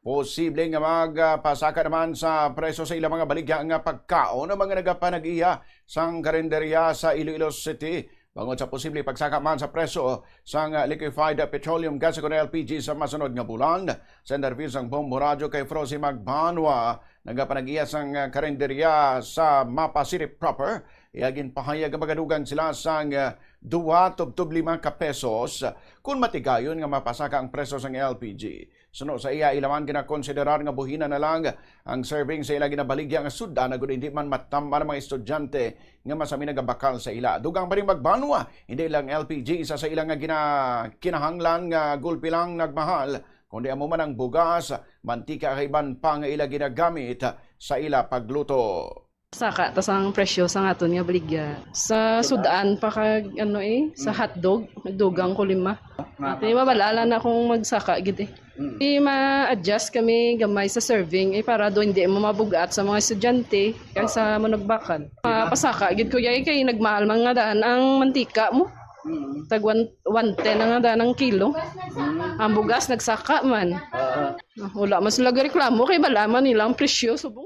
Posible nga magpasaka naman sa preso sa ilang mga baligya nga pagkaon ng mga nagapanag-iya sang karinderya sa Iloilo City. Bangod sa posible pagsaka man sa preso sang liquefied petroleum gas o LPG sa masunod nga bulan. Sa interview sang Bombo Radio kay Frozy Magbanwa, nagapanag-iya sang karinderya sa Mapa City proper. Iagin pahayag ang magadugang sila sang 2-5 ka pesos kung matigayon nga mapasaka ang preso sang LPG. Suno sa iya ilaman ginakonsiderar nga buhina na lang ang serving sa ila ginabaligya nga sudan na gud hindi man matamba ng mga estudyante nga masami nagabakal sa ila. Dugang pa rin Magbanwa, hindi lang LPG isa sa ilang nga kinahanglan nga gulpi lang nagmahal, kundi amo man ang bugas, mantika kay iban pa nga ila ginagamit sa ila pagluto. Saka tas ang presyo sa aton nga baligya. Sa sudan pa kag sa hotdog, nagdugang ko 5. Ate mabalala na akong magsaka gid eh. Di ma-adjust kami gamay sa serving para do hindi mo mabugat sa mga estudyante kaysa mo nagbakal. Pasaka gid ko kay nagmahal man nga daan ang mantika mo. Tag 110 na nga daan ang kilo. Ang bugas nagsaka man. Wala man sila reklamo kay balaman nila ang presyo subong.